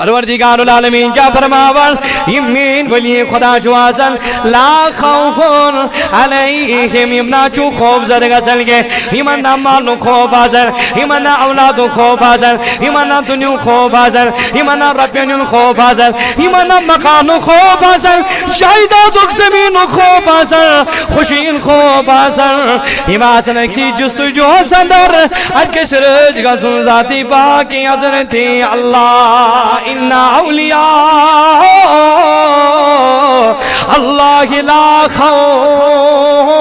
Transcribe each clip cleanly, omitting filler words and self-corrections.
پروردگار العالمین کیا فرماون یمین ولی خدا جوازن لا خوف علیہم یمنا چو خوف زرگزن کے یمنا مالو خوف آزن یمنا اولادو خوف آزن یمنا دنیو خوف آزن یمنا ربینو خوف آزن یمنا مکانو خوف آزن شایدادو زمینو خوف آزن خوشین خوف آزن یماسن اکسی جستو جو حسن در از کسرج گزن ذاتی باقی حضرتی اللہ ان اولیاء اللہ لا خوف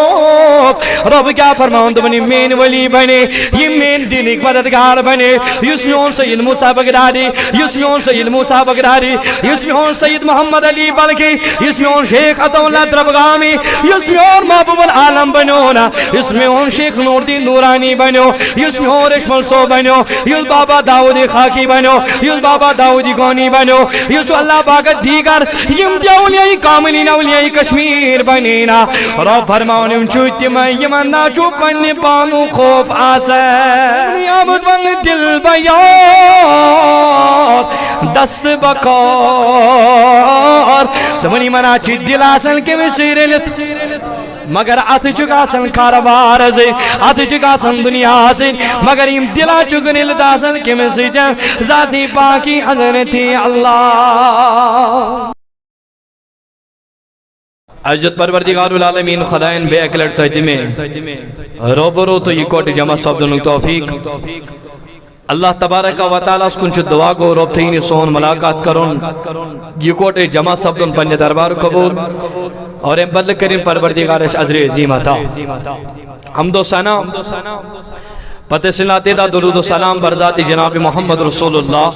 رب کیا فرماؤں دبنی مین ولی بنے یہ مین دین ایک مددگار بنے یسمیون سید موسیٰ بغدادی یسمیون سید موسیٰ بغدادی یسمیون سید محمد علی بلکی یسمیون شیخ عطاولہ دربگامی یسمیون محبوب العالم بنونا یسمیون شیخ نوردین نورانی بنو یسمیون رشمل سو بنو یس بابا داودی خاکی بنو یس بابا داودی گونی بنو یس اللہ باقت دیگر یم دی اولیائی کاملین اولیائی کشمیر بنینا رب فرماؤنیم چوتی میں یمنا چو پنی پانو خوف آسر نیامد من دل بیار دست بکار دمانی منا چی دل آسن کے میں سیرے لت مگر آت چکا سن کاروبار سے آت چکا سن دنیا سے مگر یم دلا چکنے لتا سن کے میں سیدھا ذاتی پاکی حضرتی اللہ عزت پروردگار العالمین خدائن بے اکلٹ تحتی میں روبرو تو یہ کوٹ جمع صبدن توفیق اللہ تبارک و تعالیٰ اس کنچ دعا کو روب تھینی سون ملاقات کرن یہ کوٹ جمع صبدن پنج دربار قبول اور ام بدل کریم پروردگار اس عزر عظیم تھا حمد و ثنا پتہ سلاتے دا درود و سلام برذات جناب محمد رسول اللہ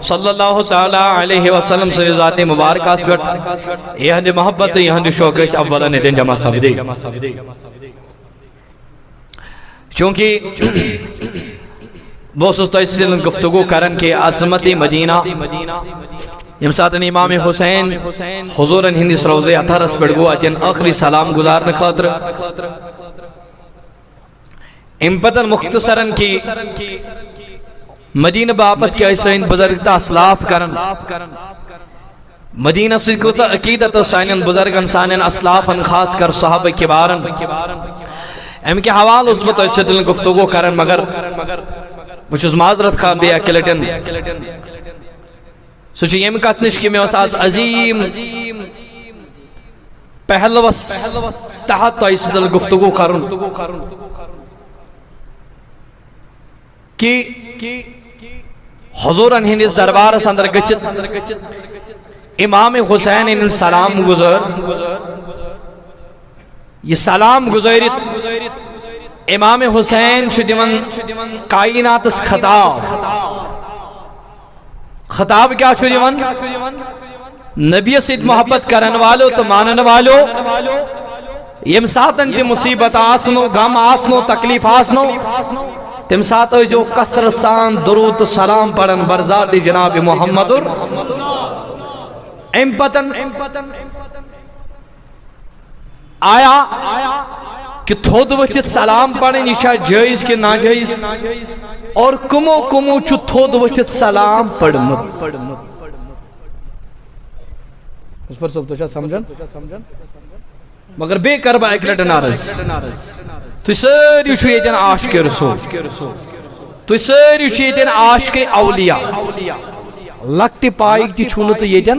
صلی اللہ تعالی علیہ وسلم سے ذات مبارک آسکٹ یہ محبت یہ شوق اس اولا نے دن جمع سب دے چونکہ بوسط اس سے گفتگو کرن کے عظمت مدینہ یمساتن امام حسین حضورن ہندی سروزے اتھرس پڑگو اجن آخری سلام گزارن خاطر امپتن مختصرن کی مدینہ باپت کے ایسا بزرگتا اسلاف کرن مدینہ سے کتا عقیدت سائنن بزرگن سائنن اسلافن خاص کر صحابہ کبارن ام کے حوال عزبت ایسا دلن گفتگو کرن مگر مجھوز معذرت خواہ بے اکلٹن سوچو یہ مکاتنش کی میں وساز عظیم پہلوس تحت تو ایسا دل گفتگو کرن کہ حضورن ہندس دربار سندر گچت امام حسین ان سلام گزر یہ سلام گزارت امام حسین دیون کائنات اس خطاب کیا دیون نبی سید محبت کرن والو تو مانن والو یم ساتن تی مصیبت آسنو غم آسنو تکلیف آسنو تم ساتھ جو کسرت سان درود سلام پڑھن برزاد جناب محمد امپتن آیا کہ تھود وقت سلام پڑھن یہ جائز کہ ناجائز اور کمو کمو چو تھود وقت سلام پڑھمت اس پر سب تو چاہ سمجھن مگر بے کربا ایک لٹن آرز تو ساری چھو یہ عاشق رسول تو ساری چھو یہ عاشق اولیاء لگتی پائک تی چھونت یہ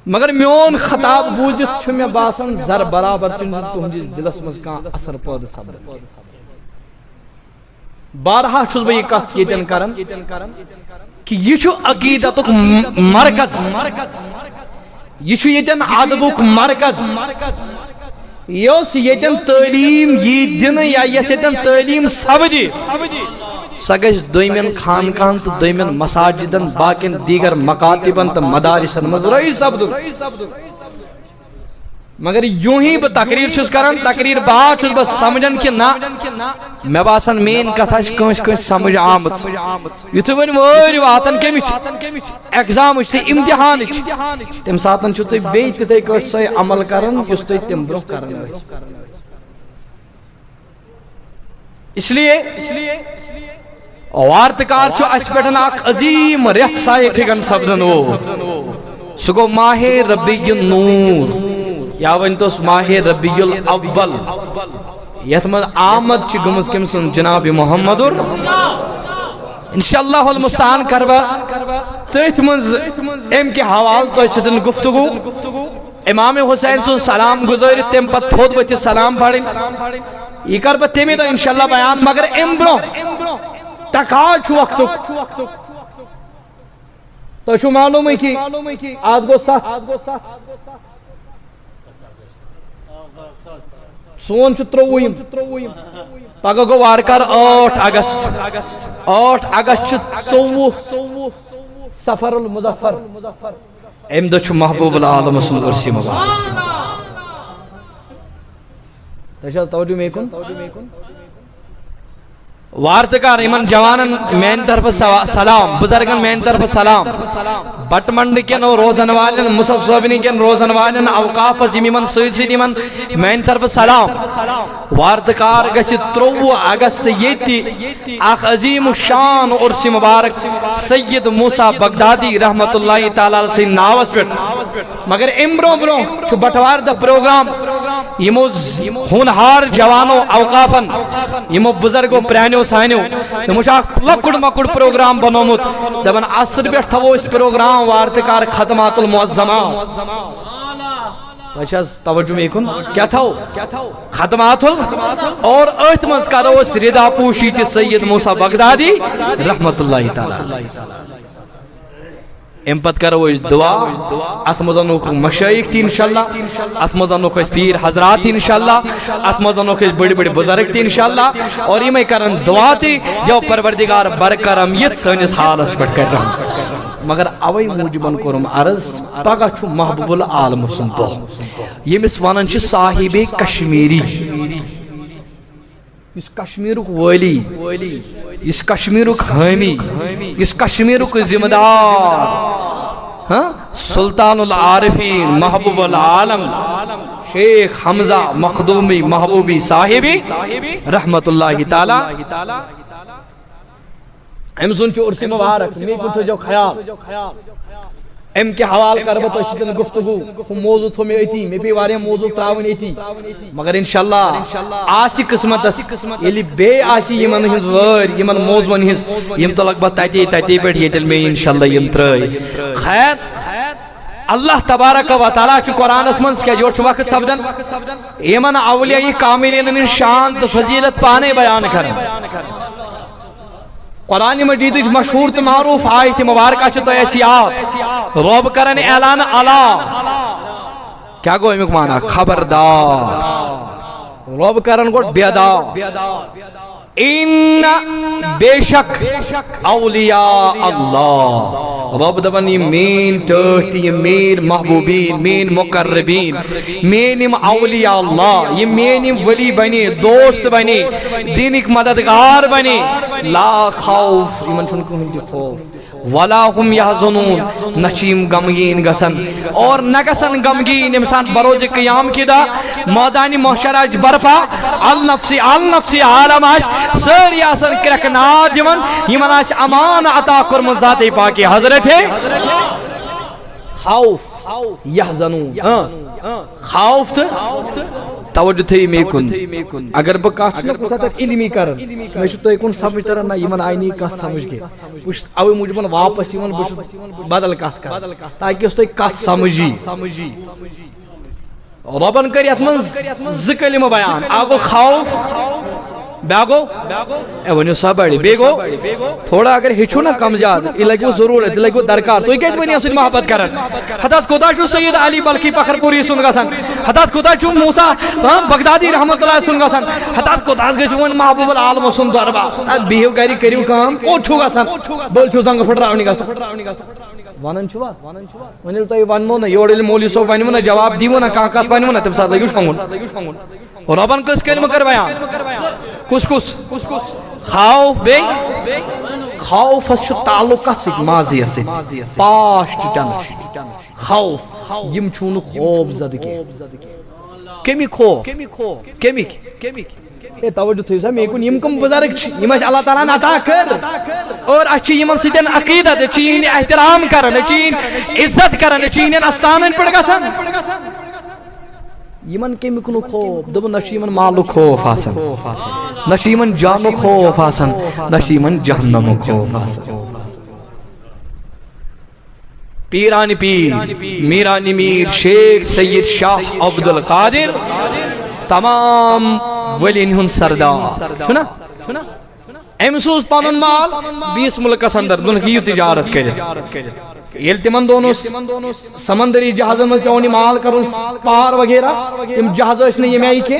مگر میون خطاب بوجت چھو میں باسن زر برابر چنزن تم جس دلس مزکان اثر پود سبت بارہا چھوز بھئی کہت یہ کرن کہ یہ چھو عقیدتک مرکز یہ چھو یہ عدبک مرکز یوس یتن تعلیم یہ دن یا یتن تعلیم سبدی سگش دویمن خانقاہن تو دویمن مساجدن باقین دیگر مکاتبن تو مدارسن مزرعی سبدن مگر یوں ہی با تقریر چھس کرن تقریر بات چھس بس سمجھن کہ نا میں باسن مین کتھاش کنش سمجھ آمد یتو ون واری واتن کمیچ ایگزام تی امتحان تم ساتن چھو تی بیت تی کٹ سای عمل کرن یس تی تم برو کرن اس لیے وارتکار چھو اس پیٹھن اک عظیم ریت سائفگن سبدن وہ سگو ماہ ربیع النور یا ونتوس ماہ ربیع الاول یت من آمد چھ گمز کم سن جناب محمد انشاءاللہ المستعان کروا تیت منز ام کے حوال تو چھتن گفتگو امام حسین سن سلام گزاری تیم پت تھود بیتی سلام پڑھیں یہ کر با تیمی تو انشاءاللہ بیان مگر ام برو تکا چھو وقتو تو چھو معلوم ہے کہ آج گو ساتھ سون چھو تروویم پاگا گو وارکار 8 اگست چھو 24 سفر المظفر امدہ چھو محبوب العالم صلی عرصی مبارک تشاہ توجہ میں کن وارتکار ایمن جوانن مین طرف سلام بزرگن مین طرف سلام بٹ منڈ کن روزن والن مسصوبنی کن روزن والن اوقاف زمیمن سیسی دیمن مین طرف سلام وارتکار گش 23 اگست یتی اخ عظیم شان عرص مبارک سید موسیٰ بغدادی رحمت اللہ تعالی سے ناوس پٹ مگر امبرو برو چھو بٹوار دا پروگرام یمو ہونہار جوانو اوقافن یمو بزرگو پرانیو سانیو یمو شاک لکڑ مکڑ پروگرام بنومت دبن عصر بیٹھ تھا وہ اس پروگرام وارتکار ختمات المعظمہ توجہ میں کن کیا تھا ختمات اور احتماز کا روز ردا پوشی تی سید موسیٰ بغدادی رحمت اللہ تعالی امپت کرو دعا اتمزنو کو مشایخ تی انشاءاللہ اتمزنو کو پیر حضرات تی انشاءاللہ اتمزنو کو بڑی بڑی بزرگ تی انشاءاللہ اور یہ میں کرن دعا تی جو پروردگار برکرمیت سنس حالس پر کر رہا ہوں مگر اوئی موجبن کرم عرض پاگا چھو محبوب العالم سنتو یہ مسوانن چھ صاحب کشمیری اس کشمیرک ولی اس کشمیرک حامی اس کشمیرک ذمہ دار سلطان العارفین محبوب العالم شیخ حمزہ مخدومی محبوبی صاحبی رحمت اللہ تعالی ام سن چو عرصی مبارک میں کو تو جو خیال ام کے حوال کربہ تو شدن گفتگو موضوع تو میں ایتی میں بھی وارے موضوع تراون ایتی مگر انشاءاللہ آشی قسمت یلی بے آشی یمن ہنز ور یمن موضوع ہنز یم تو لگ بات تاتی بیٹھ یہ دل میں انشاءاللہ یم ترائی خیر اللہ تبارک و تعالیٰ چو قرآن اسمنس کیا جوڑ چو وقت سبدن یمن اولیاء کاملین شان تو فضیلت پانے بیان کریں قرآن مجید مشہور تو معروف آیت مبارکہ چھتا ایسی آت روب کرن اعلان اللہ کیا گو امیک مانا خبردار روب کرن گوٹ بیدار ان بے شک اولیاء اللہ رب دبنی مین ٹوٹی مین محبوبین مین مقربین مین اولیاء اللہ یہ مین ولی بنی دوست بنی دینک مددگار بنی لا خوف ایمن چنکو ہم دی خوف ولا هم يحزنون نشیم غمگین گسن اور نگسن غمگین انسان بروز قیام کی دا میدان محشر اج برپا النفسی عالم اش سری آسن کرکنا دیون یمن اش امان عطا کرم ذات پاک حضرت ہے خوف یحزنون خوف توجہ تھی میں کن اگر بکاچ نہ کسا تک علمی کرن میں چھو تو ایکن سمجھ ترہ نا یمن آئینی کات سمجھ گئے پوشت اوی موجبن واپس یمن بشت بدل کات کر تاکہ اس تو ایک کات سمجھی ربن کری اتمنز ذکر علم بیان آگو خوف بیاگو ونیو سا بڑی بیگو تھوڑا اگر ہچو نا کم زیاد یہ لگو ضرورت لگو درکار تو یہ کہت ونیا سن محبت کرن حضرت خدا چو سید علی بلخی پخر پوری سن گا سن حضرت خدا چو موسیٰ بغدادی رحمت اللہ سن گا سن حضرت خدا گش ون محبوب العالم سن دربا بیہو گری کریو کام کو چھو گا سن بول چھو زنگ پھٹ راونی گا سن وانن چھوا ونیل تو یہ وننو نا یوڑ علم مولی سو ونیو نا جواب دیو نا کانکات ونیو نا تب ساتھ لگیو شنگون اور ربن کس کلمہ کر بیان کس خوف بے خوف اس تعلق سے ماضی سے پاسٹ ٹینس خوف یم چھون خوف زدگی کمی خوف توجہ تھو سا مے کن یم کم بزرگ یم اللہ تعالیٰ عطا کر اور اچھ یمن سدن عقیدت چین احترام کرن چین عزت کرن چین استانن پڑ گژھن یمن کمیک نو خوف دب نش یمن مالک خوف آسان نش یمن جانک خوف آسان نش یمن جہنمک خوف آسان پیران پیر میران میر شیخ سید شاہ عبد القادر تمام ولین ہن سردار چھنا امسوز پانن مال 20 ملکس اندر دنکی تجارت کرد یل تمن دونوں سمندری جہازن من پیون مال کرن پار وغیرہ تم جہاز اس نے یہ میں کے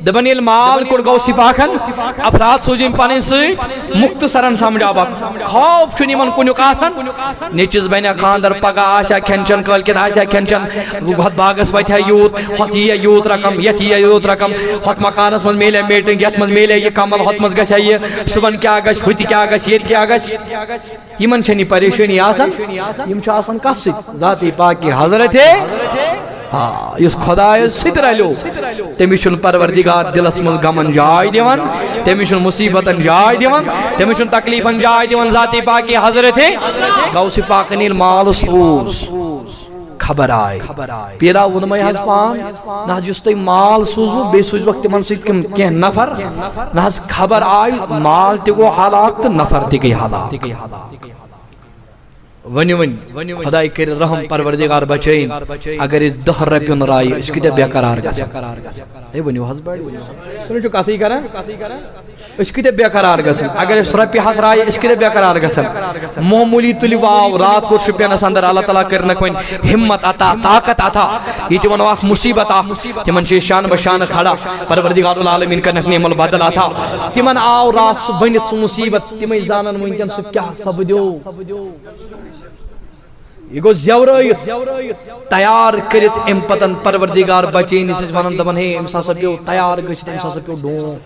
دبن یل مال کوڑ گوسی پاکن افراد سوجیم پانن سی مختصرن سمجھا باق خوف چھنی من کنیک آسن نیچز بین خاندر پگا آشا کھنچن کل کت آشا کھنچن بہت باغس ویت ہے یوت خط یہ یوت رقم یت یہ یوت رقم خط مکانس من میلے میٹنگ یت من میلے یہ کمل خط مز گش یہ صبح کیا گش ہوتی کیا گش یہ کیا گش یہ من چھنی پریشانی آسن یم چھ آسان کس ذاتی پاکی حضرت ہے اس خدا ست رلو تمس چھ پروردگار دلس من غمن جائے دیوان تمس چھ مصیبتن جائے دیوان تمس چھ تکلیفن جائے دیوان ذاتی پاکی حضرت ہے غوث پاک نیل مال سوز خبر آئی پیرا ون میں حض پان نہ جس تی مال سوزو بے سوز وقت من سید کیا نفر نہ خبر آئی مال تی گو حالات نفر تی گئی حالات ونی ونی خدای کر رحم پروردگار بچین اگر اس 10 رپیون رائی اس کی بے قرار گا اے ونی حض بڑ سنو چھ کاتی کرن اس کی بے قرار گا اگر اس رپی ہاتھ رائی اس کی بے قرار گا معمولی تلی واو رات کو شپینس اندر اللہ تعالیٰ کرنا کوئی ہمت عطا طاقت عطا یہ تمن واق مصیبت آ تمن چھ شان بشان کھڑا پروردگار العالمین کا نعم البدل عطا تمن آو رات بنت مصیبت تمے زانن ونکن سو کیا سپدیو یہ گو زیورائیت تیار کرت ام پتن پروردگار بچین اس ونن دبن ہے امسا سپیو تیار گچت امسا سپیو ڈون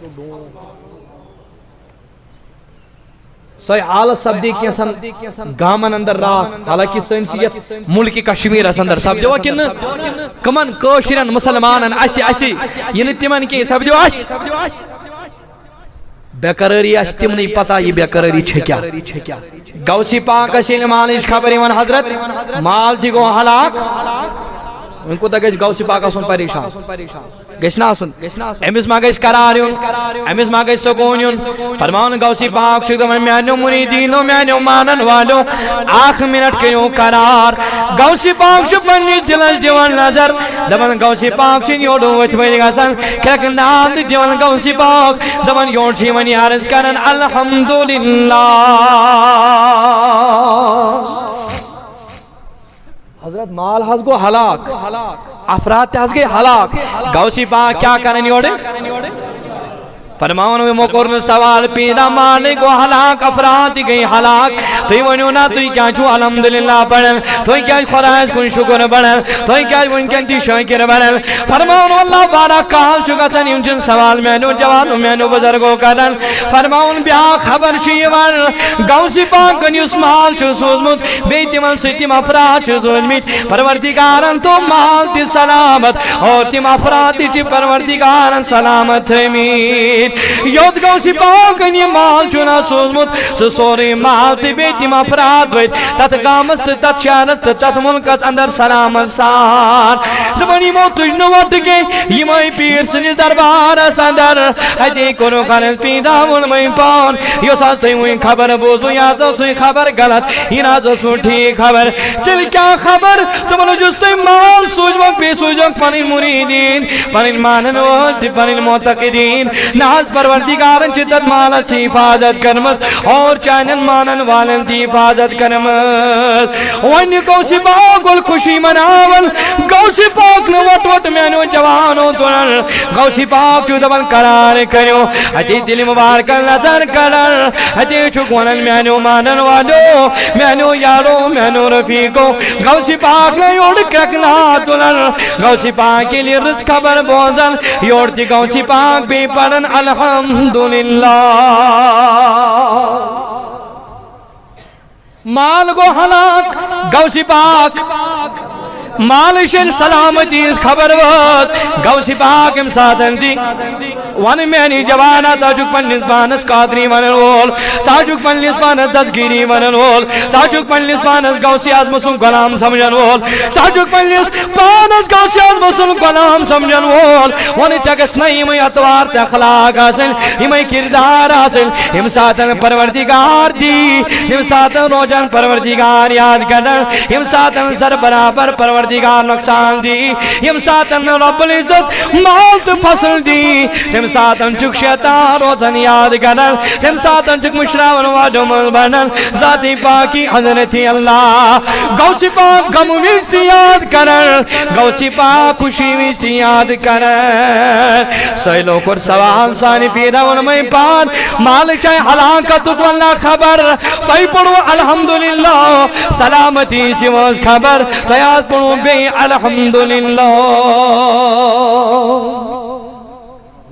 سوئی حالت سبدی کی سن گامن اندر رات حالانکہ سنسیت ملک کشمیر اس اندر سبدیو کن کمن کوشرن مسلمانن اسی یہ تمن کی سبدیو اس بے قراری اس تم نہیں پتا یہ بے قراری چھکیا غوث پاک اسیل مالش خبری من حضرت مال دی گو ہلاک ان کو تک غوث پاک اسن پریشان گشنا سن امس ما گش قرار یون امس ما گش سکون یون فرمان غوث پاک چھ زمان میانو مریدین و میانو مانن والو آخ منٹ کیو قرار غوث پاک چھ پنی دلس دیوان نظر دبن غوث پاک چھ یوڈو وچ وی گسن کک نام دیوان غوث پاک دبن یوڈ چھ منی عرض کرن الحمدللہ حضرت مال حض گو ہلاک افراد حض گئے ہلاک غوث پاک کیا کرن یوڑے فرماؤن میں مقرن سوال پیدا مالک کو ہلاک افراد گئی ہلاک توی ونیو نا توی کیا چھو الحمدللہ پڑھن توی کیا خرائز کن شکر پڑھن توی کیا ونکن تی شاکر پڑھن فرماؤن اللہ بارا کال چکا سن انجن سوال مینو جوانو مینو بزرگو کرن فرماؤن بیا خبر چیوان غوث پاک کنیس مال چھو سوزمت بیتی من ستیم افراد چھو سوزمت پروردگارن تو مال تی سلامت اور تیم افراد تی پروردگارن سلامت امید یود غوث پاک یہ مال چنا سوزمت سوری مال تی بیتی مفراد وید تت گامست تت شہرست تت ملکت اندر سلامت سان دبنی مو تجنو ود گئی یہ مائی پیر سنی دربار سندر حدی کنو خانت پیدا ملمائی پان یو ساستے ہوئی خبر بوزو یا سوئی خبر غلط یہ نازو سو ٹھیک خبر چل کیا خبر تمہنو جستے مال سوزمک پی سوزمک پنین مریدین پنین مانن وقت پنین معتقدین ناز پروردگارن چدت مالت سی حفاظت کرمت اور چانن مانن والن تی حفاظت کرمت وانی غوث پاک گل خوشی مناول Ghaus Pak know what what مینو جوانو تنر غوث پاک چو دبن قرار کریو حتی دل مبارک نظر کرر حتی چکونن مینو مانن والو مینو یارو مینو رفیقو غوث پاک نے یوڑ کرکنا تنر غوث پاک کے لئے رز خبر بوزن یوڑتی غوث پاک بھی پڑن الحمدللہ مال گو ہلاک غوث پاک مالشن سلامتی خبر وات غوث پاک ام ساتن دی ون میانی جوانا تاجک پنیس پانس قادری ونن وول تاجک پنیس پانس دستگیری ونن وول تاجک پنیس پانس غوثی اعظم سن غلام سمجھن وول تاجک پنیس پانس غوثی اعظم سن غلام سمجھن وول ون چگس نئی میں اتوار تے اخلاق حاصل ہمیں کردار حاصل ہم ساتن پروردگار دی ہم ساتن روزن پروردگار یاد کرن ہم ساتن سر برابر پروردگار نقصان دی ہم ساتن رب العزت مال تو فصل دی ہم ساتن چک شیطان روزن یاد کرن ہم ساتن چک مشراون واجمل بنن ذاتی پاکی حضرت اللہ غوث پاک غم ویستی یاد کرن غوث پاک خوشی ویستی یاد کرن سیلو کر سوال سانی پیرون میں پان مالک چاہے حلاکت واللہ خبر تو پڑھو الحمدللہ سلامتی سیواز خبر تو یاد پڑھو بے الحمدللہ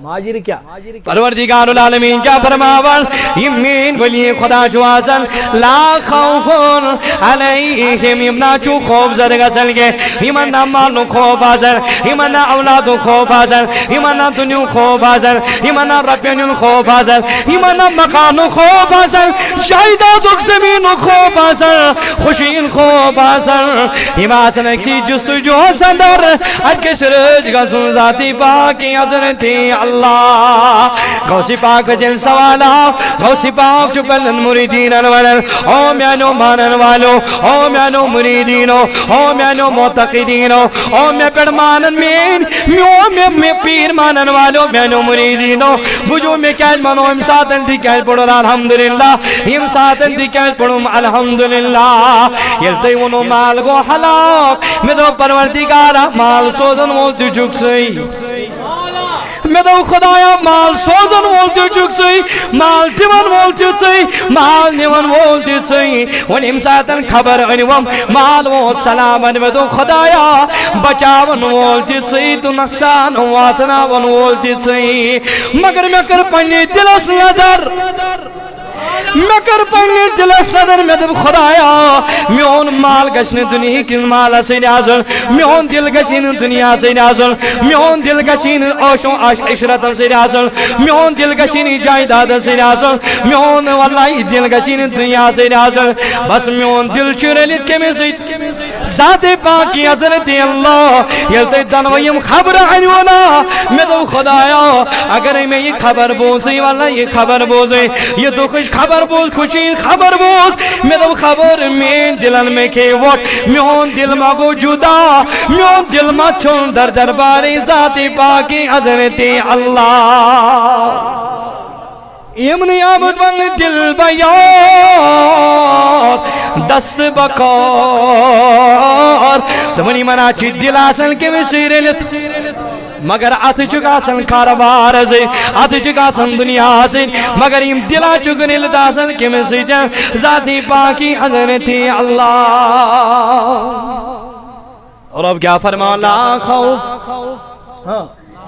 ماجر کیا پروردگار العالمین کیا فرماون یمین ولی خدا جوازن لا خوفون علیہم یمنا چو خوف زرگا سلگے یمنا مالو خوف آزن یمنا اولادو خوف آزن یمنا دنیو خوف آزن یمنا ربینو خوف آزن یمنا مکانو خوف آزن شایداتو زمینو خوف آزن خوشین خوف آزن یماسن اکسی جستو جو سندر اج کے سرج گا سن ذاتی پاکی حضرتی اللہ غوث پاک جل سوالا غوث پاک چپلن مریدین الولن او میانو مانن والو او میانو مریدینو او میانو معتقدینو او میں پیڑ مانن مین میو میں پیر مانن والو میانو مریدینو بجو میں کہل منو ہم ساتن دی کہل پڑھو الحمدللہ ہم ساتن دی کہل پڑھو الحمدللہ یلتی ونو مال گو حلاق میں دو پروردگارا مال سودن وولتی جھک سی میں دو خدایا مال سوزن وولتی چک سی مال تیون وولتی سی مال نیون وولتی سی ون امساتن خبر انوام مال وولت سلامن میں دو خدایا بچاون وولتی سی تو نقصان واتنا ون وولتی سی مگر میں کر پنی دلس نظر میں کر پنی دلس نظر میں دب خدایا میون مال گشن دنیا کی مال سے نازل میون دل گشن دنیا سے نازل میون دل گشن عشو عشرت سے نازل میون دل گشن جائیداد سے نازل میون والله دل گشن دنیا سے نازل بس میون دل چرلت کے میں سے ذات پاکی حضرت اللہ یلتے دنویم خبر عنونا میں دو خدایا اگر میں یہ خبر بوزی والله یہ خبر بوزی یہ دو خوش خبر بوز خوشی خبر بوز میں دو خبر میں دلن میں کے وقت میون دل مگو جدا میون دل مچون در درباری ذات پاکی حضرت اللہ یمنی آمد ون دل بیار دست بکار تمنی منا چی دل آسن کے مسیر لت مگر ات چکا سن کاروبار سے ات چکا سن دنیا سے مگر یم دلا چکن لداسن کے مسجد ذاتی پاکی حضرت اللہ رب کیا فرما لا خوف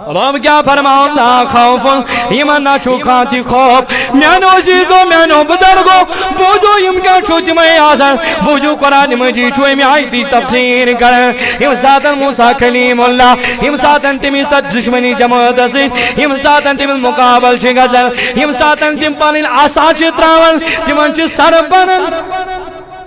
رب کیا فرماؤ لا خوف ایمانا چوکانتی خوف میانو عزیزو میانو بدرگو بوجو امکا چوتی میں آسان بوجو قرآن مجید چوئی میں آئی تی تفسیر کرن ام ساتن موسیٰ کلیم اللہ ام ساتن تیمی تد دشمنی جمعت سید ام ساتن تیمی مقابل چی گزر ام ساتن تیم پانین آسان چی تراول تیمان چی سر بنن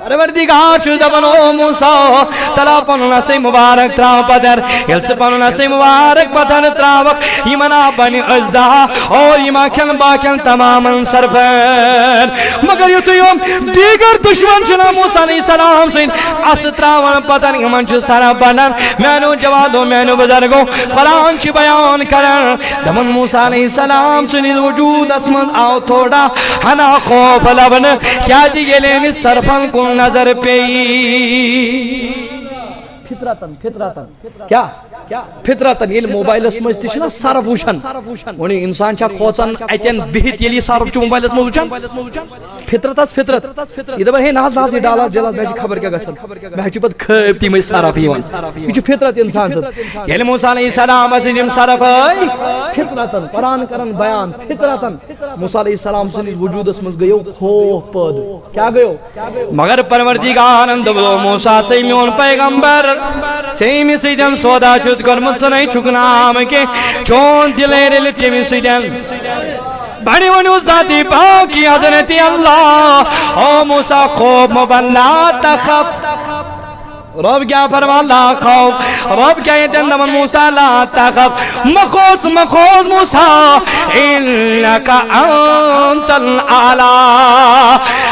پروردگار شد بنو موسیٰ تلا پنونا سے مبارک تراو پتر یلس پنونا سے مبارک پتر تراوک ایمانا بنی ازدہ اور ایمان کن باکن تماما سرفر مگر یہ تو یوم دیگر دشمن چنا موسیٰ علیہ السلام سے اس تراون پتر ایمان چھ سر بنن مینو جوادو مینو بزرگو قرآن چھ بیان کرن دمن موسیٰ علیہ السلام سے نیز وجود اسمن آو تھوڑا ہنا خوف لبن کیا جی گلین سرفن کن نظر پئی فطرتن کیا فطرتن یہ موبائل اس مجھ تشنا سرف وچھن ونی انسان چھا کھوچن اتن بہت یلی سرف چھ موبائل اس وچھن فطرت یہ دبر ہے ناز یہ ڈالا جلاس میں خبر کیا گسن میں چھ پت خیب تی میں سرف یوان یہ فطرت انسان سے یلی موسیٰ علیہ السلام ازم سرف ہے فطرتن قرآن کرن بیان فطرتن موسیٰ علیہ السلام سے وجود اس مز گیو خوف پد کیا گیو مگر پروردگار اندو موسیٰ سے میون پیغمبر Same Sidan Soda Chut Gormutsana Chukunam ke Chon Dilere Tim Sidan بڑی ونو ذاتی پاکی حضرت اللہ او موسیٰ خوب مبلا تخف رب کیا فرما لا خوف رب کیا یہ من موسیٰ لا تخف مخوص موسیٰ انکا انت العلا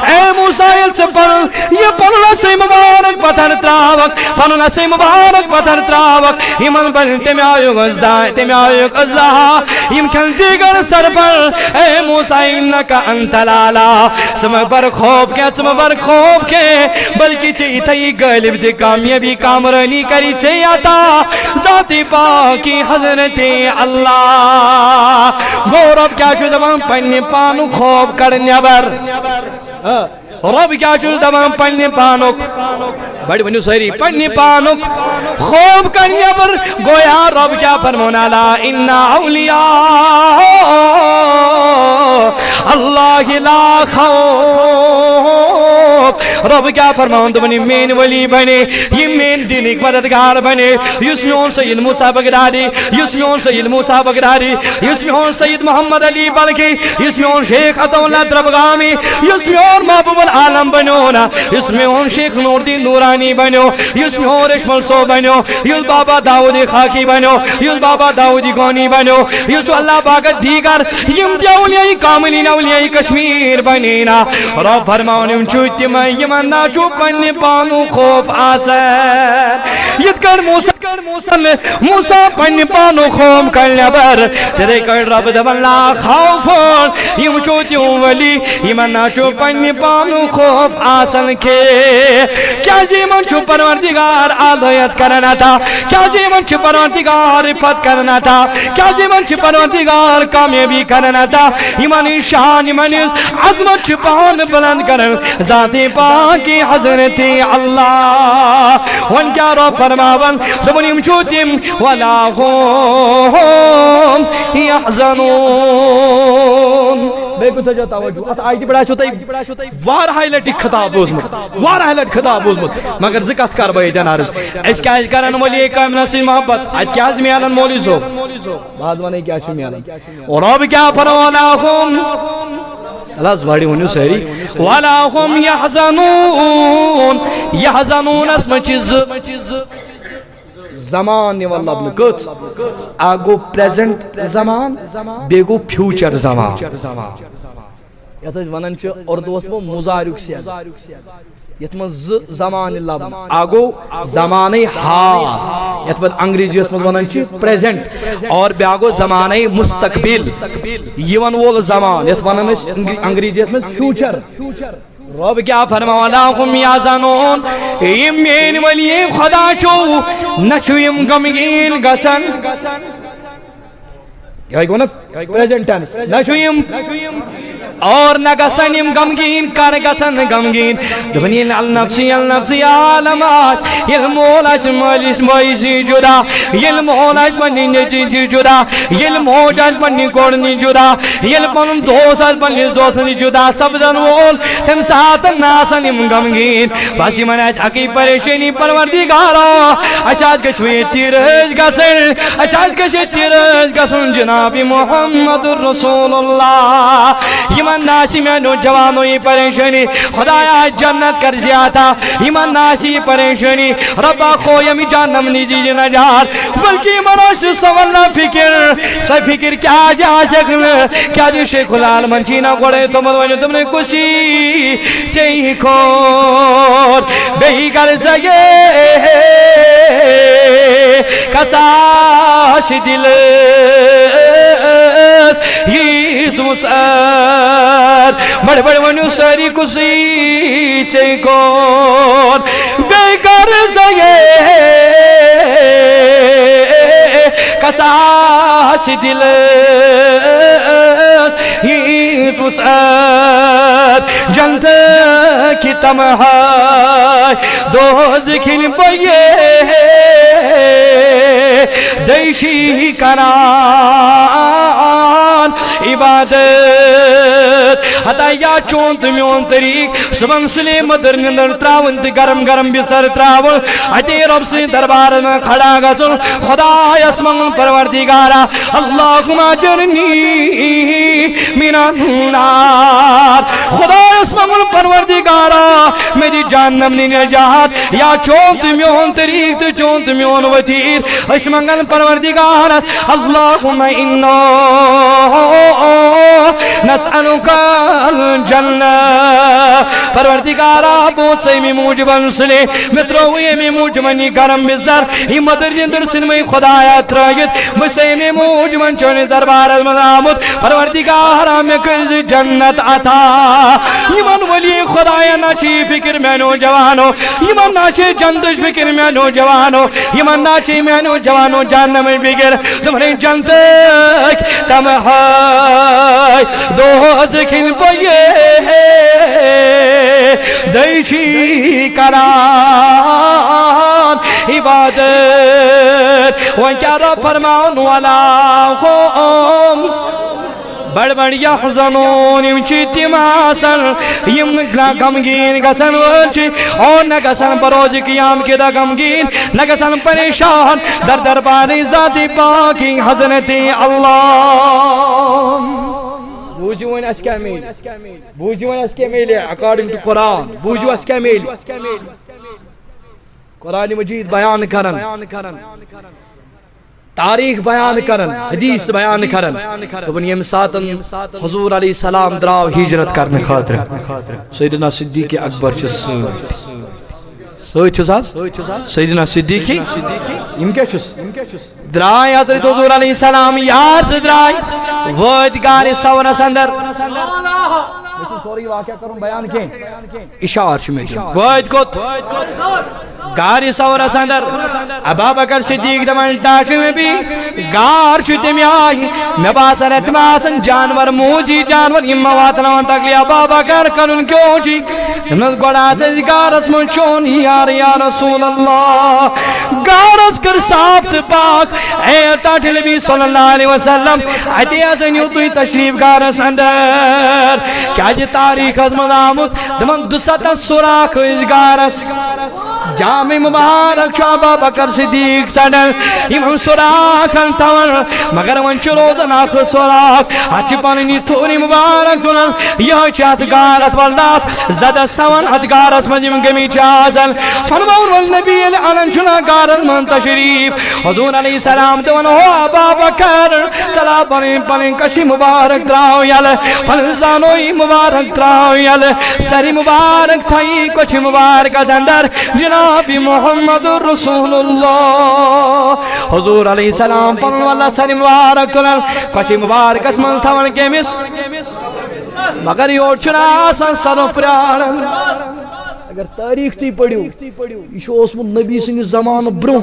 اے موسیٰ یہ پڑھنا سے مبارک پتھر تراوک پڑھنا سے مبارک پتھر تراوک ایمان بل تمیاؤک ازدائی تمیاؤک ازدہا یم کھل دیگر سر پر اے موسیٰ انکا انت العلا سمک پر خوب کے بلکہ چیئی غالب دے کامیابی کامرانی کری چاہیتا ذاتی پاکی حضرت اللہ گو رب کیا چھو دمان پنی پانو خوب کرنے بر رب کیا چھو دمان پنی پانو بڑی بنیو سہری پنی پانو خوب کرنے بر گویا رب کیا فرمونا لا انا اولیاء اللہ لا خوف رب کیا فرماؤں بنی مین ولی بنے یہ مین دین ایک مددگار بنے یسمیون سید موسیٰ بغدادی یسمیون سید موسیٰ بغدادی یسمیون سید محمد علی بلکی یسمیون شیخ عطاولہ دربغامی یسمیون محبوب العالم بنونا یسمیون شیخ نوردین نورانی بنو یسمیون رشمل سو بنو یس بابا داودی خاکی بنو یس بابا داودی گونی بنو یس اللہ باقت دیگر یم دیولیائی کاملین اولیائی کشمیر بنینا رب فرماؤں یم چوتی میں یمن ناچو پنی پانو خوف آسر ید کر موسیٰ پنی پانو خوف کرنے بر تیرے کر رب دبن لا خوفون یم چوتی ہوں ولی یمن ناچو پنی پانو خوف آسن کے کیا جی من چو پروردگار آدھیت کرنا تھا کیا جی من چو پروردگار رفت کرنا تھا کیا جی من چو پروردگار کامیابی کرنا تھا ایمانی شان ایمانی عظمت چھپان بلند کرن ذاتی پاکی حضرت اللہ وان کیا رو فرماون دبنیم چوتیم ولا هم يحزنون بیکو تجا توجہ ات آیتی بڑا چھوتا وار ہائلٹ خطاب بوزمت مگر ذکر کر بھائی جنارس اس کیا کرن مولی کام نصیب محبت ات کیا میالن مولی زو بعد ونے کیا چھ میالن اور اب کیا فرمانا ہم اللہ زباڑی ونیو سہری ولا هم يحزنون اسم چیز زمان واللہ ابن کت آگو پریزنٹ زمان بیگو فیوچر زمان یت ونان اردو اس مضارع سے یت من زمان لب آگو زمان حال یت من انگریزی اس من ونان پریزنٹ اور بیاگو زمان مستقبل یون وول زمان یت ونان انگریزی اس من فیوچر رب کیا فرمانا ہم یازنون یم مین ولی خدا چو نچو یم غمگین گچن یہ گونا پریزنٹ ٹینس نچو یم اور نگسن یم غمگین کر گچن غمگین دنیا النفسی عالماش یل مولاش مالیش مایشی جدا یل مولاش پنی نچی جدا یل موجاش پنی کورنی جدا یل پن دوست پنی دوستنی جدا سب جن وول تم ساتھ ناسن یم غمگین باسی مناش اکی پریشانی پروردگارا اشاد کشوی تیرج گسن اشاد کشوی تیرج گسن جناب محمد رسول اللہ ایمان ناشی میں نوجوانوں یہ پریشانی خدایا جنت کر زیادہ ایمان ناشی پریشانی ربا خویم جانم نیجی نجات بلکہ مناش سوالنا فکر کیا جا سکن کیا جو شیخ العالمین چینا گوڑے تو مدوانیو تم نے کسی چاہی کھور بہی کر سکے کساش دل یہ مسار بڑے بڑے ونیو ساری کسی چیکون بے کر سگے کساش دل یہ مسار جنت کی تمہائی دوز کھل پئیے دیشی کنا فرمان عبادت ہتا یا چون تو میون طریق صبح سلے مدر نندر تراون تی گرم گرم بسر تراون اتی رب سے دربار میں کھڑا گسن خدا اسمن پروردگارا اللہم اجرنی من النار خدا اسمن پروردگارا میری جہنم نی نجات یا چون تو میون طریق تو چون تو میون وتیر اسمن پروردگارا اللہم انا نسألک الجنہ پروردگارا بہت سے میں موجبن سلے متروی میں موجبنی گرم بزر یہ مدر جندر سن میں خدایا ترائیت بسے میں موجبن چونے دربار المنامت پروردگارا میں کنز جنت عطا ایمان ولی خدایا ناچی فکر میں نوجوانو ایمان ناچے جندش فکر میں نوجوانو ایمان ناچے میں نوجوانو جہنم میں فکر تمہنے جنتک تمہائی دوزکن پوئے دیشی کران عبادت وان کیا رب فرمان والا قوم بڑ بڑ یحزنون یم چی تماسن یم غمگین گسن ولچی اور نہ گسن بروز قیام کے دا غمگین نہ گسن پریشان در دربار ذات پاکی حضرت اللہ بوجھو ون اس کیا میل بوجھو ون اس کیا میل اکارڈنگ ٹو قرآن بوجھو اس کیا میل قرآن مجید بیان کرن تاریخ بیان کرن حدیث بیان کرن تو بن یم ساتن حضور علیہ السلام دراو ہجرت کرنے خاطر سیدنا صدیق اکبر چس سیدنا صدیق یم کیا چس درائے حضرت حضور علیہ السلام یار سے درائے وید گار سورس اندر سوری واقعہ کروں بیان کیں اشار چمیں وید کت گاری سورس اندر ابا بکر صدیق دمان ٹاکی میں بھی گار چھتے میں آئی میں باسن اتماسن جانور موجی جانور امواتنا وان تکلی ابا بکر کنن کیوں جی نمت گوڑا سے گارس من چون یا رسول اللہ گارس کر صاحب پاک اے تاٹھ نبی صلی اللہ علیہ وسلم ایتی ازن یو توی تشریف گارس اندر کیا جی تاریخ از مدامت دمان دستا سوراخ از گارس جامع مبارک شعبہ بکر صدیق سڈن امام سوراخ انتون مگر من چروزن آخ سوراخ اچھ پانی تھوری مبارک دونن یہ چاہت گارت والدات زدہ سون ادگارس مجم گمی چازن فرمون والنبی علن چنا گارت من تشریف حضور علیہ السلام دون ہو ابا بکر چلا پنین کشی مبارک دراؤ یل پنزانوی مبارک دراؤ یل سری مبارک تھائی کچھ مبارک ازندر جناب محمد رسول اللہ حضور علیہ السلام پنن واللہ سری مبارک تلن کچھ مبارک اسمن تھون کیمس مگر یہ چنا آسان سنو پرارن اگر تاریخ تی پڑھو یہ اسمت نبی سن زمان برو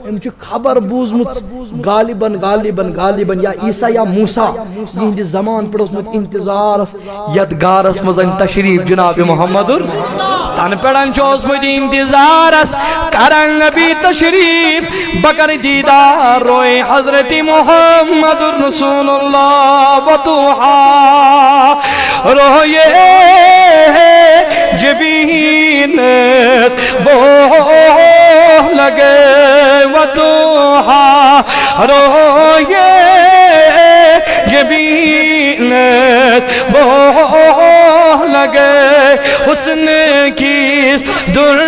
امچ خبر بوزمت غالباً یا عیسیٰ یا موسیٰ یہ زمان پر اسمت انتظار یدگارس مزن تشریف جناب محمد تن پڑن چوز مدی انتظارس کرن نبی تشریف بکر دیدار روئے حضرت محمد رسول اللہ وطوحا روئے جبینت بوہ لگے وطوحا روئے جبینت بوہ لگے حسن کی در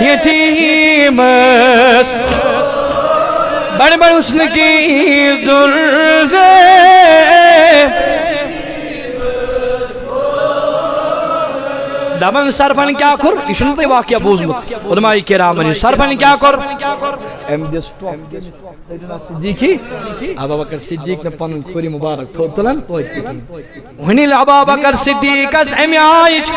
یتیمت بڑے بڑے حسن کی در دمن سرپن کیا کر اشنتے واقعہ بوزمت علماء کرام سرپن کیا کر صدیقی ابا بکر صدیق نے پنن کھوری مبارک تھوتلن ونیل ابا بکر صدیق اس امی آئیچ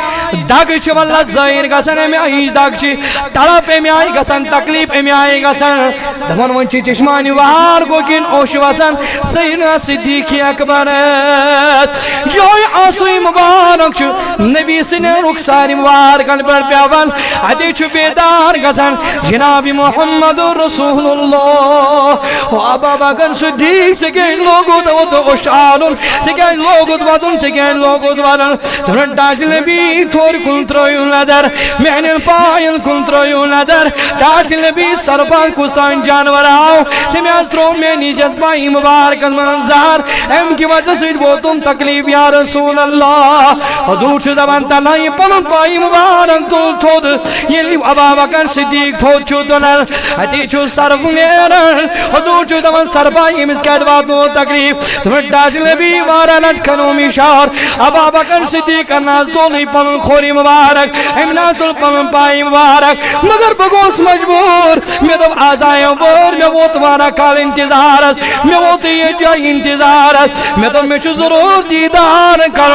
داگ چھ واللہ ظاہر گسن امی آئیچ داگ چھ طلب امی آئی گسن تکلیف امی آئی گسن دمن ونچی چشمانی وار گو کن اوش وسن سیدنا صدیقی اکبرت یوی آسوی مبارک چھ نبی سن رخ ساری مبارکن پر پیون ادی چھ بیدار گژھان جناب محمد رسول اللہ ابا بکر صدیق سے کہ لوگوں تو خوشحالن سے کہ لوگوں ودن سے کہ لوگوں ودن تن ڈاٹل بھی تھور کن ترو نظر میانن پائن کن ترو نظر ڈاٹل بھی سرپان کستان جانور آو تم ترو میانی جت پائی مبارکن منظار ام کی وجہ سے ووتن تکلیف یا رسول اللہ حضور چھ دبان تلائی پنن پائی مبارک تو تھود یلی ابا بکر صدیق تھود چھو تنر اتی چھو سرف نیرن حضور چھ دبان سر پائی مسکت واتنو تکلیف تم ڈاٹل بھی وارا لٹکنو میشار ابا بکر صدیق ناز تو نہیں پنن خوری مبارک ام نازل پنن پائی مبارک مگر بگوس مجبور میں دب آزائیں بور میں ووت وارا کال انتظار میں ووت یہ جائی انتظار میں دب میں ضرور دیدار کر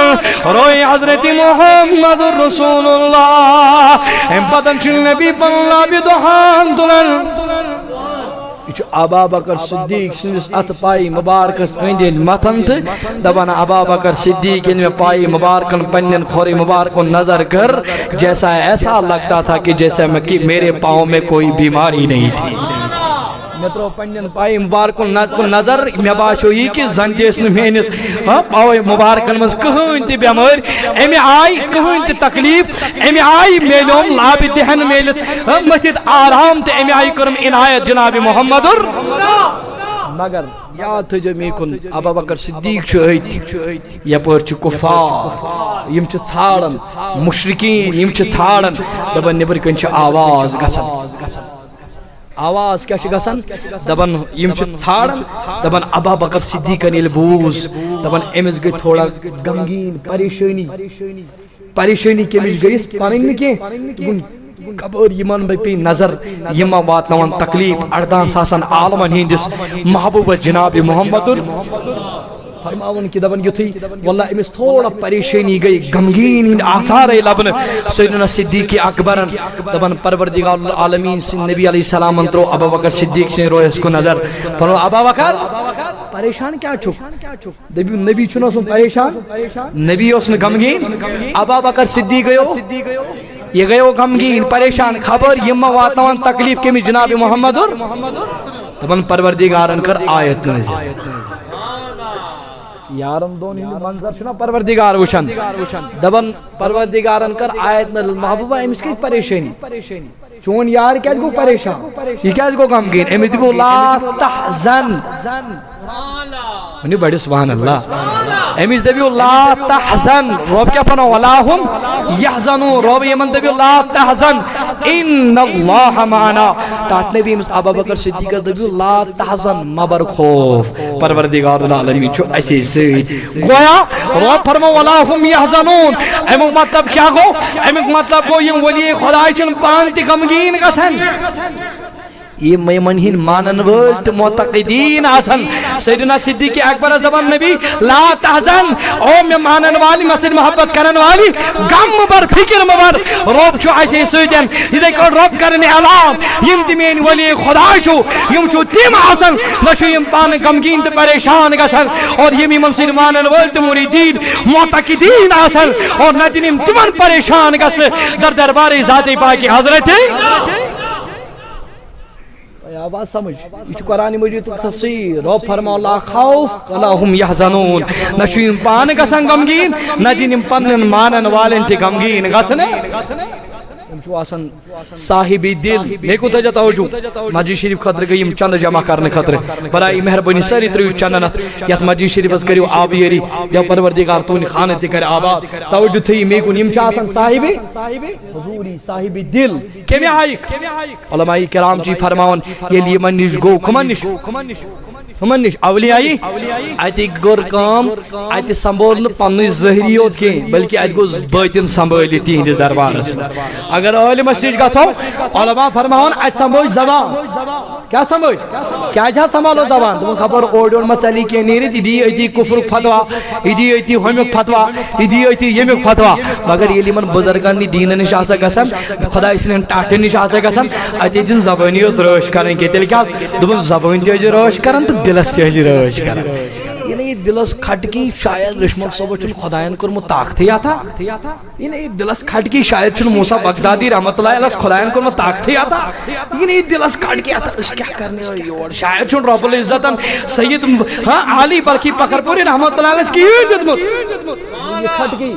روئی حضرت محمد رسول اللہ ام پتن چل نبی پنلا بدوحان دلن ابا بکر صدیق سندس ات پائی مبارکس اندین متن دبان ابا بکر صدیق ان میں پائی مبارکن پنن خوری مبارکن نظر کر جیسا ایسا لگتا تھا کہ جیسے میرے پاؤں میں کوئی بیماری نہیں تھی مترو پنن پائی مبارکن نظر میں باشو یہ کہ زندیس میانس پاؤ مبارکن مز کہین تہ بیمار امی آئی کہین تہ تکلیف امی آئی میلوم لاب دہن میلت متت آرام تہ امی آئی کرم عنایت جناب محمد مگر یاد تھو جو میکن ابا بکر صدیق چھ یپر چھ کفار یم چھ ژھاڑن مشرکین یم چھ ژھاڑن دبن نبر کن چھ آواز گژھان آواز کیا گژھان دبن یم چھ ژھاڑن دبن ابا بکر صدیقن یل بوز دبن امس گئی تھوڑا غمگین پریشانی کمش گئیس پنن کی قبر یمن پی نظر یما واتنوان تکلیف اردان ساسن عالمن ہندس محبوب جناب محمد فرماون کی دبن یتھی واللہ امس تھوڑا پریشانی گئی غمگین ہند آثار لبن سیدنا صدیق اکبرن دبن پروردگار العالمین سن نبی علیہ السلام ترو ابا بکر صدیق سے رویس کو نظر فرمو ابا بکر پریشان کیا چھو نبی چھنا سن پریشان نبی اس نے غمگین ابا بکر صدیق گئیو یہ گئیو غمگین پریشان خبر یما واتنوان تکلیف کمی جناب محمد دبن پروردگارن کر آیت نازل یارم دون ہند منظر چھنا پروردگار وچھن دبن پروردگارن کر آیت نازل محبوبہ امس کی پریشانی چون یار کیا گو پریشان یہ کیا گو غمگین امس دیو لا تحزن بڑی سبحان اللہ امس دبیو لا تحزن رب کیا پنو ولا هم يحزنون رب یمن دبیو لا تحزن ان اللہ معنا تات نبی امس ابا بکر صدیق دبیو لا تحزن مبر خوف پروردگار العالمین چھو ایسی سے گویا رب فرمو ولا هم يحزنون امو مطلب کیا گو امو مطلب گو یم ولی خدا چن پانتی غمگین گژھن یہ میمن ہن مانن ول تو معتقدین آسن سیدنا صدیق اکبر زبان نبی لا تحزن او میں مانن والی مسجد محبت کرن والی غم بر فکر مبر رب چو ایسے سیدن یہ کو رب کرنے علام یم تمین ولی خدا چو یم چو تیم آسن نشو یم پان غمگین تے پریشان گژھن اور یہ مسجد مانن ول تو مریدین معتقدین آسن اور نہ دین تمن پریشان گژھ در دربار ذات پاک حضرت آواز سمجھ یہ قرآن مجید تفسیر رب فرما لا خوف ولا هم يحزنون نشیم پان گژھن غمگین نہ دین پنن مانن والن تہ غمگین گژھنے چو آسن صاحب دل دیکھو تجا توجہ مسجد شریف خاطر گئی چند جمع کرنے خاطر برائے مہربانی ساری تریو چندنت یت مسجد شریف کرو آبیری یا پروردگار تون خانہ تہ کر آباد توجہ تھی میکن یم آسن صاحب حضوری صاحب دل کمی آئیک علماء کرام جی فرماون یہ من نش گو کمن نش اولیائی اتی گر کام اتی سنبھول پن ظاہری یوت کی بلکہ ات گو باطن سنبھالی تہندس دربارس اگر علم مسجد گھو علماء فرماون ات سنبھول زبان کیا سنبھول کیا سنبھالو زبان تم خبر اوڑ ما چلی کی نیرت دی اتی کفر فتوا اتی ہمیک فتوا اتی یمیک فتوا مگر یہ من بزرگان نی دین نش آسا گسن خدا اس نے ٹاٹے نش آسا گسن اتی جن زبانی روش کرن کے تل کیا دبن زبان تے روش کرن تو دلس تے روش کرن یہ دلس کھٹکی شاید رشمل صبح چھ خدایان کورمت طاقتی عطا یہ دلس کھٹکی شاید چھ موسیٰ بغدادی رحمت اللہ علیہ خدایان کورمت طاقتی عطا یہ دلس کھٹکی عطا اس کیا کرنے یور شاید چھ رب العزت سید علی بلخی پکھرپوری رحمت اللہ علیہ کی یہ کھٹکی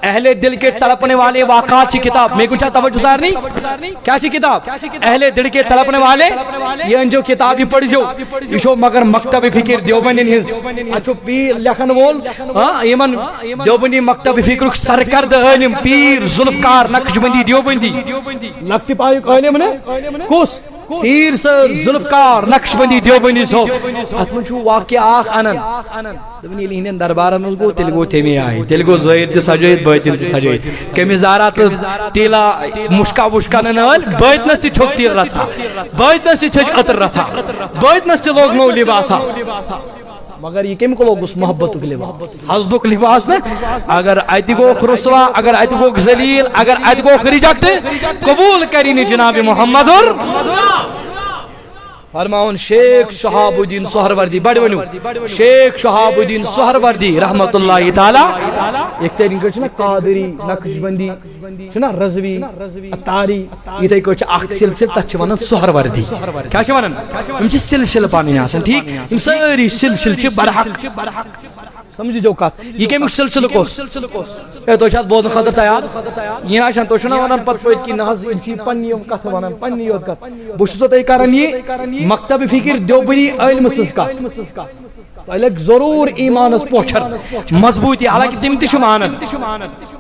اہل دل کے تڑپنے والے واقعات کی کتاب میں کچھ توجہ سارنی کیا چی کتاب اہل دل کے تڑپنے والے یہ جو کتاب یہ پڑھ جو یہ شو مگر مکتب فکر دیوبندی اچھو پیر لکھن وول ایمن دیوبندی مکتب فکر سرکرد عالم پیر ذوالفقار نقشبندی دیوبندی لکھتی پائی عالم نے کس پیر ذوالفقار نقشبندی دیوبندی سو اتمن چھو واقع آخ انن دبن یلی ہندین دربار من گو تیل گو تیمی آئی تیل گو ظاہر تی سجید باطن تی سجید کمی زارات تیلا مشکا وشکا ننال باطنس تی چھوک تیر رتھا باطنس تی چھوک اتر رتھا باطنس تی لوگ نو لباسا مگر یہ کم کو لوگ اس محبت کے لباس حسدک لباس نا اگر ایتی کو رسوا اگر ایتی کو ذلیل اگر ایتی کو ریجیکٹ قبول کرینی جناب محمد اور فرماؤن شیخ شہاب الدین سہروردی بڑھ ونو شیخ شہاب الدین سہروردی رحمت اللہ تعالی ایک ترین کچھ نا قادری نقشبندی چھنا رضوی اتاری یہ تھی کچھ اخ سلسل تچ ونن سہروردی کیا چھ ونن ہم چھ سلسل پانی آسن ٹھیک ہم ساری سلسل چھ برحق سمجھ جو کات یہ کیمک سلسل کو اے تو شاید بہت خطر تیار یہ ناشان تو چھنا ونن پت پویت کی نحظ انچی پنیم کت ونن پنی یود کت بشتو تی کرن یہ مکتب فکر دیوبندی علم سسکا تلک ضرور ایمان اس پوچھر مضبوطی حالانکہ تم تش مانن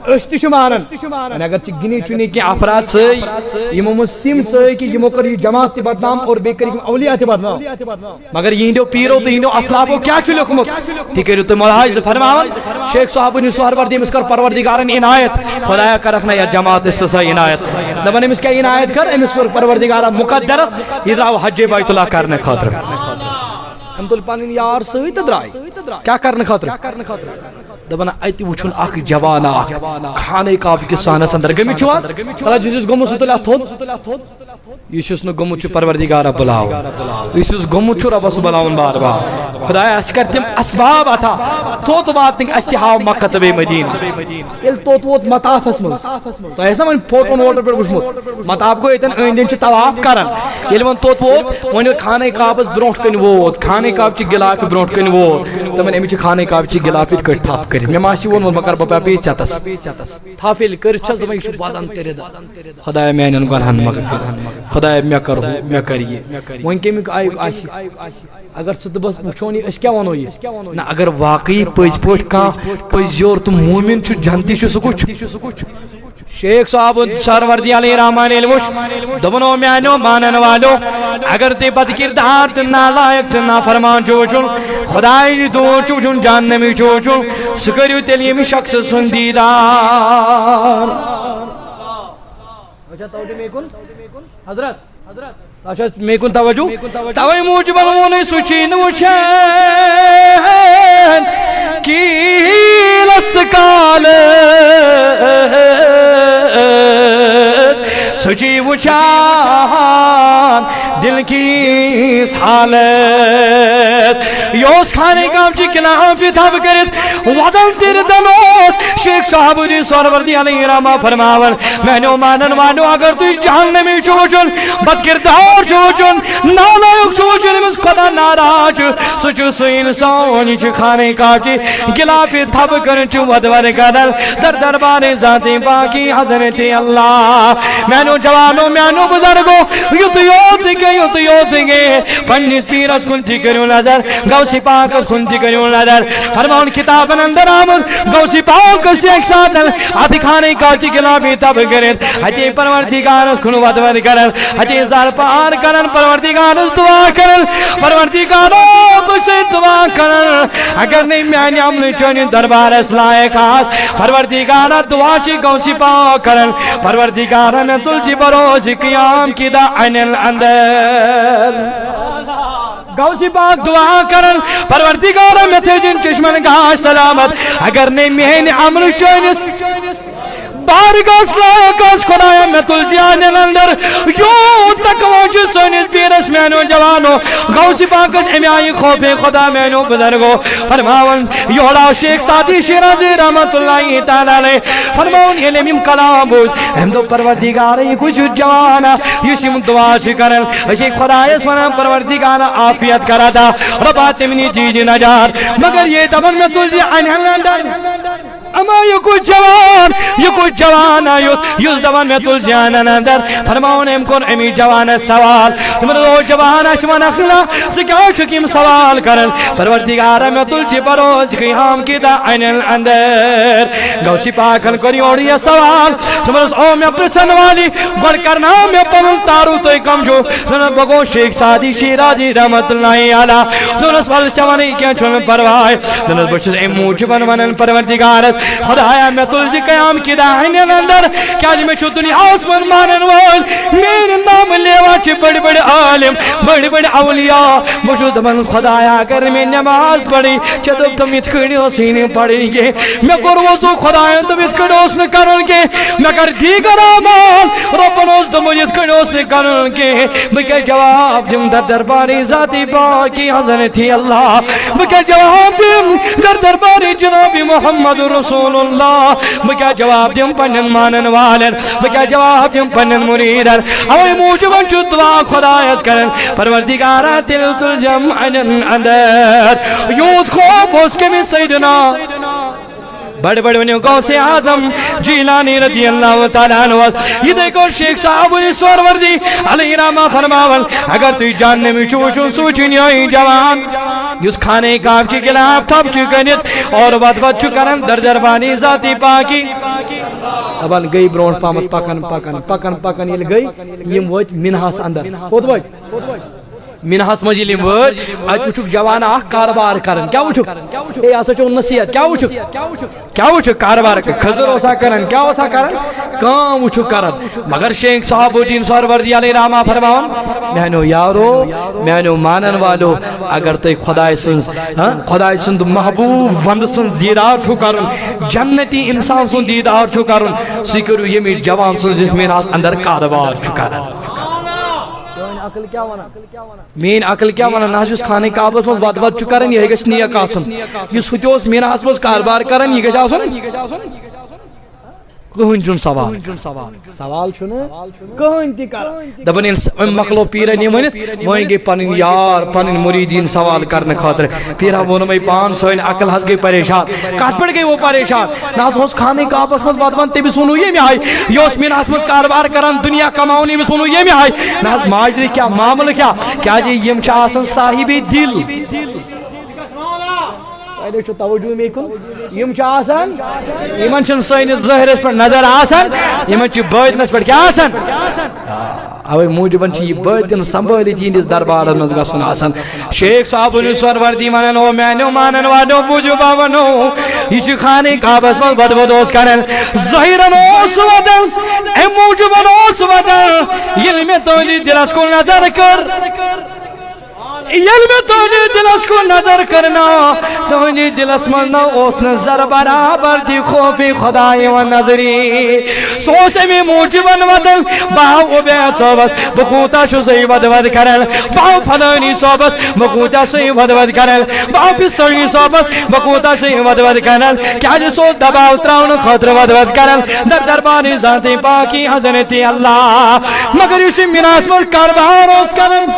اس تش مانن اگر چھ گنی چنی کے افراد سے یمو مستم سے کہ یمو کر جماعت بدنام اور بے کر اولیاء بدنام مگر یہ دو پیرو تو یہ اسلافو کیا چھ حکمت تکرو تو ملاحظ فرماون شیخ صاحب نے سہروردی مسکر پروردگارن عنایت خدایا کرخنا یا جماعت اس سے عنایت دبن اس کا عنایت کر اس پر پروردگار مقدرس یہ راو حج بیت اللہ کرنے خاطر ہم تو پانین یار سوی تدرائی کیا کرنے خاطر دبنا ایتی وچھن اخ جوان اخ کھانے کعبہ کے سانس اندر گمی چواز اللہ جس گمو ستلا تھود یسوس نو گمو چ پروردگار بلاو یسوس گمو چ رب بلاون بار بار خدایا اس کرتم اسباب عطا تو بات نہیں استحاب مکہ تبے مدینہ ال تو مطاف اسم تو ایسا من فوٹو نوٹ پر وچھمت مطاف کو اتن اندین چ طواف کرن یل من تو ون کھانے کعبہ برونٹ کن ووت کھانے کعبہ چ گلاف برونٹ کن ووت تمن امی چ کھانے کعبہ چ گلاف کٹ تھاپ کر میں ماشی ون مکر بپا پیچ چتس تھافل کر چھس دم چ وادن تیرے خدایا میانن گنہن مغفرت خدایا میں کرو میں کریے ون کیمک آسی اگر ژٕ دبس وچھونی اس کیا ونو یہ نہ اگر واقعی پز پٹ کا پز یور تو مومن چھ جنتی چھ سکوچ شیخ صاحب سہروردی علیہ رحمان الوش دبنو میانو مانن والو اگر تے بد کردار تے نالائق تے نافرمان چوچن خدای دور چوچن جہنمی چوچن سکریو تلیم شخص سندیدار اچھا توجہ میں کن حضرت اچھا میں کن توجہ توئی موجب مونی سوچین وچھن کی لستکال سچی وچان دل کی حالت یوس کھانے کا چی کلام فی تھاب کرت وعدن تیر دنوس شیخ صاحب دی سہروردی علیہ رحمہ فرماون میں نے مانن وانو اگر تو جہنمی چوچن بدکردار چوچن نالائق چوچن مس خدا ناراج سچو سو انسانی چی کھانے کا چی کلام فی تھاب کرن چو ودور کرن در دربار ذات باقی حضرت اللہ میں نے جوانو میانو بزرگو یوت گے پنیس پیرس کنتی کریو نظر گوسی پاک کنتی کریو نظر فرمان کتابن اندر آمن گوسی پاک سے ایک ساتھ آتی کھانے کاچی گلابی تب کرن حتی پروردگارس کنو ودور کرن حتی زار پار کرن پروردگارس دعا کرن پروردگارس دعا کرن اگر نہیں میانی عمل چونی دربار اسلائے خاص پروردگار دعا چی گوسی پاک کرن پروردگارن تلچی بروز قیام کی دا عین الاندر گوسی پاک دعا کرن پروردگار میں تھے جن چشمن گاہ سلامت اگر نہیں مہین عمل چونس بارگاس لاکاس خدایا میں تلچی عین الاندر یوں تک موجود سونس پیرس میانو جوانو غوث پاکس امیائی خوف خدا میانو بزرگو فرماون یوڑا شیخ سادی شیرازی رحمت اللہ تعالی علیہ فرماون علم کلام بوز ہم تو پروردگاری کچھ جوانا یسیم دعا شکرن اسی خدا اس ونم پروردگارا عافیت کرا دا ربات منی جیج نجات مگر یہ دبن میں تلجی اما یہ کچھ جوان یوز دبن میں تلجی اندر فرماؤن ام کن امی جوان سوال تمہیں دو جوان اشمان اخلا سکیا چکیم سوال کرن پروردگارا میں تلجی پروز قیام کی دا عین اندر گوشی پاکن کری اوڑی سوال تمہیں او میں پرسن والی گوڑ کرنا میں پرن تارو تو کم جو تمہیں بگو شیخ سادی شیرازی رحمت اللہ علی دونس وال چوانی کیا چھوڑ پروائے دونس بچس ام موجبن ونن پروردگارت خدایا میں تلجی قیام کی دا عین اندر کیا جی میں چھو دنیا آسمان مانن وال میرے نام لیوا چھ بڑی بڑی عالم بڑی بڑی اولیاء بچو دبن خدایا کر میں نماز پڑھی چھتب تم اتکڑی حسین پڑھیں گے میں قروضو خدایا تم اتکڑی حسن کرن گے میں کر دیگر آمان ربنوز تم اتکڑی حسن کرن گے بکر جواب دم در درباری ذاتی پاکی حضرت اللہ بکر جواب دم در درباری جناب محمد رسول اللہ بکر جواب دم پنن مانن والن بکر جواب دم پنن مریدن اوی موجبن چو دعا خدایت کرن پروردگارا دل تل جمعن اندر یود خوف اس کے میں سیدنا بڑے بڑے بنیوں غوث اعظم جیلانی رضی اللہ تعالیٰ عنہ یہ دیکھو شیخ صاحب سوروردی علیہ رحمہ فرماول اگر تو جاننے میں چوچوں سوچنی ہوئی جوان جس کھانے کام چی گلاف تھپ چکنیت اور ود چکرن در دربانی ذاتی پاکی ابان گئی برونٹ پامت پکن یہ گئی یم وچ منہاس اندر اوت وچ منہاس مجھے ورد اج وچھک جوانا کاروبار کرن کیا وچھک اے اسا چون نصیحت کیا وچھک کاروبار خضر اوسا کرن کیا اوسا کرن کام وچھک کرن مگر شیخ صاحب الدین سروردی علیہ رحمہ فرماون میانو یارو میانو مانن والو اگر تے خدای سند محبوب وند سند دیدار چھو کرن جنتی انسان سند دیدار چھو کرن سکرو یمی جوان سند جس میں اندر کاروبار چھو کرن مین عقل کیا وانا نہ اس کھانے کعبس مز ود چکرن یہ گژھِ نیک آسن اس ہتوس میناس مز کاربار کرن یہ گژھِ آسن کہن چون سوال کہن تہ کر دپن مکلو پیرن یہ ونت وہیں گئی پن یار پن مریدین سوال کرنے خاطر پیرا وون میں پان سن عقل حس گئی پریشان کت پہ گئی وہ پریشان نہ کھانے کعبس مز ود تمس ونو یہ آئی یہ میناس مز کاربار کران دنیا کماؤن یمس ونو یہ آئی نہ ماجر کیا معاملہ کیا جی یم آسان صاحب دل توجہ میں کن یم آسان یمن چھ سنس ظاہرس پہ نظر آسان یمن چھ باطنس پہ کیا آسان اوے موجبن چھ یہ باطن سنبھالت یہندس دربار مز گژھن آسان شیخ صاحب سروردی ونن او میانو مانن والو بوجوبا ونو یہ چھ خانے کعبس مز بد بدوس کرن ظاہرن اوس ودن اے موجبن اوس ودن یل میں تہندی دلس کن نظر کر یل میں تہندی دلس کو نظر کرنا تہندی دلس من نہ اوس نظر برابر دی خوف خدای و نظری سوچ میں موجبن ودن باو عبید صوبس بخوتا چو سی ود کرن باو فلانی صوبس بخوتا سی ود کرن باو پسرنی صوبس بخوتا سی ود کرن کیا جسو دباو تراؤن خطر ود کرن در دربانی ذاتی پاکی حضرت اللہ مگر اسی مناس پر کاربار اوس کرن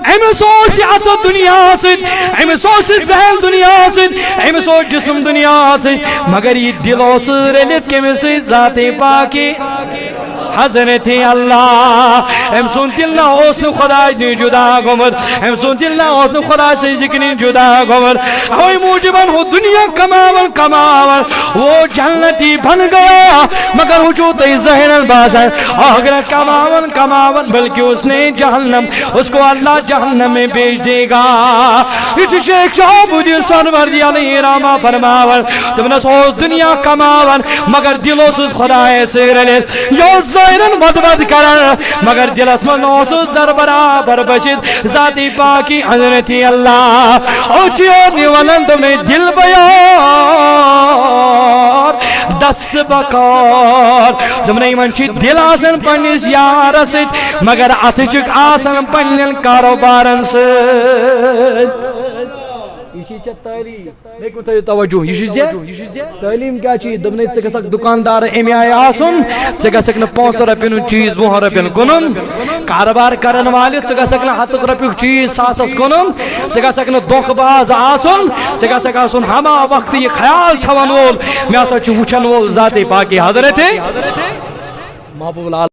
ایم سوچ اتو دنیا سید ایم سوچ ذہن دنیا سید ایم سوچ جسم دنیا سید مگر یہ دلو سے رلت کے میں سے ذات پاکی حضرت اللہ ام سن دل نہ اس نے خدا نے جدا گمر ام سن دل نہ اس نے خدا سے ذکر جدا گمر اوے موجبن ہو دنیا کماون وہ جنتی بن گیا مگر وہ جو تے ذہن الباز ہے اگر کماون بلکہ اس نے جہنم اس کو اللہ جہنم میں بھیج دے گا اس شیخ صاحب الدین سروردی علیہ رحمہ فرماون تم نے سو دنیا کماون مگر دلوں سے خدا سے رلے یو ظاہرن ود کرن مگر دلس من اوس زر برابر بشد ذاتی پاکی حضرت اللہ او چیو نیولن تم نے دل بیار دست بکار دمنے من چھ دل آسن پنس یار ست مگر ات چھ آسن پنن کاروبارن ست یہ تعلیم توجہ یہ تعلیم کیا چیز دبنے ٹھیک دکاندار امی آئے آسن ٹھیک نا 500 رۄپیہِ چیز 200 رۄپیَن کُنُن کاروبار کرن والے ٹھیک نا 100 رۄپیُک چیز 100 کُنُن ٹھیک نا دھوکہ باز آسن ٹھیک آسن ہما وقت یہ خیال تھاون وول مے ہسا چھ وچھن وول ذات پاک حضرت محبوب